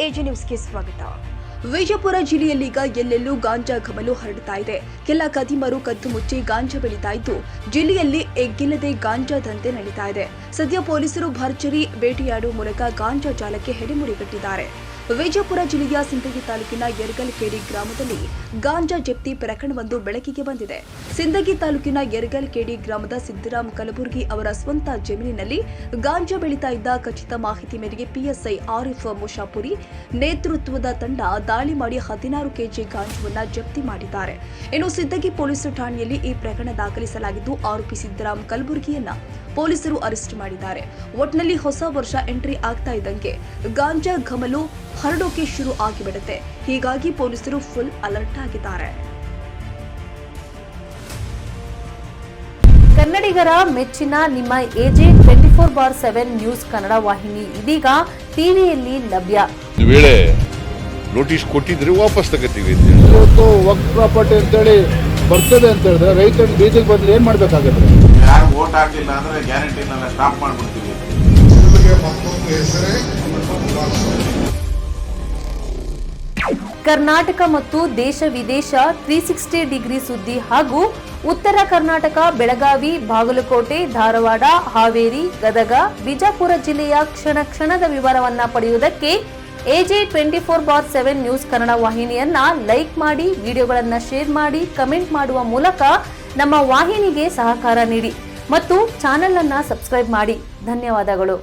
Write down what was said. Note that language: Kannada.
ಎಜೆ ನ್ಯೂಸ್ಗೆ ಸ್ವಾಗತ. ವಿಜಯಪುರ ಜಿಲ್ಲೆಯಲ್ಲೀಗ ಎಲ್ಲೆಲ್ಲೂ ಗಾಂಜಾ ಘಮಲು ಹರಡ್ತಾ ಇದೆ. ಕೆಲ ಕದಿಮರು ಕದ್ದು ಮುಚ್ಚಿ ಗಾಂಜಾ ಬೆಳೀತಾ ಇದ್ದು ಜಿಲ್ಲೆಯಲ್ಲಿ ಎಗ್ಗಿಲ್ಲದೆ ಗಾಂಜಾ ದಂಧೆ ನಡೀತಾ ಇದೆ. ಸದ್ಯ ಪೊಲೀಸರು ಭರ್ಜರಿ ಬೇಟೆಯಾಡುವ ಮೂಲಕ ಗಾಂಜಾ ಜಾಲಕ್ಕೆ ಹೆಡೆಮುರಿ ವಿಜಯಪುರ ಜಿಲ್ಲೆಯ ಸಿಂದಗಿ ತಾಲೂಕಿನ ಯರಗಲಕೇಡಿ ಗ್ರಾಮದಲ್ಲಿ ಗಾಂಜಾ ಜಪ್ತಿ ಪ್ರಕರಣವೊಂದು ಬೆಳಕಿಗೆ ಬಂದಿದೆ. ಸಿಂದಗಿ ತಾಲೂಕಿನ ಯರಗಲಕೇಡಿ ಗ್ರಾಮದ ಸಿದ್ದರಾಮ್ ಕಲಬುರ್ಗಿ ಅವರ ಸ್ವಂತ ಜಮೀನಿನಲ್ಲಿ ಗಾಂಜಾ ಬೆಳೀತಾ ಇದ್ದ ಖಚಿತ ಮಾಹಿತಿ ಮೇರೆಗೆ ಪಿಎಸ್ಐ ಆರಿಫ್ ಮುಷಾಪುರಿ ನೇತೃತ್ವದ ತಂಡ ದಾಳಿ ಮಾಡಿ 16 ಕೆಜಿ ಗಾಂಜಾವನ್ನು ಜಪ್ತಿ ಮಾಡಿದ್ದಾರೆ. ಇನ್ನು ಸಿಂದಗಿ ಪೊಲೀಸ್ ಠಾಣೆಯಲ್ಲಿ ಈ ಪ್ರಕರಣ ದಾಖಲಿಸಲಾಗಿದ್ದು ಆರೋಪಿ ಸಿದ್ದರಾಮ್ ಕಲಬುರ್ಗಿಯನ್ನ ಪೊಲೀಸರು ಅರೆಸ್ಟ್ ಮಾಡಿದ್ದಾರೆ. ಒಟ್ನಲ್ಲಿ ಹೊಸ ವರ್ಷ ಎಂಟ್ರಿ ಆಗ್ತಾ ಇದ್ದಂಗೆ ಗಾಂಜಾ ಘಮಲು ಹರಡೋಕೆ ಶುರು ಆಗಿಬಿಡುತ್ತೆ. ಹೀಗಾಗಿ ಪೊಲೀಸರು ಫುಲ್ ಅಲರ್ಟ್ ಆಗಿದ್ದಾರೆ. ಕನ್ನಡಿಗರ ಮೆಚ್ಚಿನ ನಿಮ್ಮ ಎಜೆ 24/7 ನ್ಯೂಸ್ ಕನ್ನಡ ವಾಹಿನಿ ಇದೀಗ ಟಿವಿಯಲ್ಲಿ ಲಭ್ಯ. ವೇಳೆ ನೋಟಿಸ್ ಕೊಟ್ಟಿದ್ರೆ ವಾಪಸ್ ತಗೋತೀವಿ. ಇವತ್ತು ವಕ್ಫ್ ಪ್ರಾಪರ್ಟಿ ಅಂತೇಳಿ ಬರ್ತದೆ ಅಂತ ಹೇಳಿದ್ರೆ ರೈತರು ಬೀದಿಗೆ ಬಂದ್ರೆ ಏನ್ ಮಾಡ್ಬೇಕಾಗತ್ತೆ? ಯಾರು ವೋಟ್ ಹಾಕಿಲ್ಲ ಅಂದ್ರೆ ಗ್ಯಾರಂಟಿನೆಲ್ಲ ಸ್ಟಾಪ್ ಮಾಡ್ಬಿಡ್ತೀವಿ. ಕರ್ನಾಟಕ ಮತ್ತು ದೇಶ ವಿದೇಶ 360 ಡಿಗ್ರಿ ಸುದ್ದಿ ಹಾಗೂ ಉತ್ತರ ಕರ್ನಾಟಕ ಬೆಳಗಾವಿ, ಬಾಗಲಕೋಟೆ, ಧಾರವಾಡ, ಹಾವೇರಿ, ಗದಗ, ಬಿಜಾಪುರ ಜಿಲ್ಲೆಯ ಕ್ಷಣದ ವಿವರವನ್ನ ಪಡೆಯುವುದಕ್ಕೆ ಎಜೆ 24/7 ನ್ಯೂಸ್ ಕನ್ನಡ ವಾಹಿನಿಯನ್ನ ಲೈಕ್ ಮಾಡಿ, ವಿಡಿಯೋಗಳನ್ನ ಶೇರ್ ಮಾಡಿ, ಕಮೆಂಟ್ ಮಾಡುವ ಮೂಲಕ ನಮ್ಮ ವಾಹಿನಿಗೆ ಸಹಕಾರ ನೀಡಿ ಮತ್ತು ಚಾನೆಲ್ ಅನ್ನ ಸಬ್ಸ್ಕ್ರೈಬ್ ಮಾಡಿ. ಧನ್ಯವಾದಗಳು.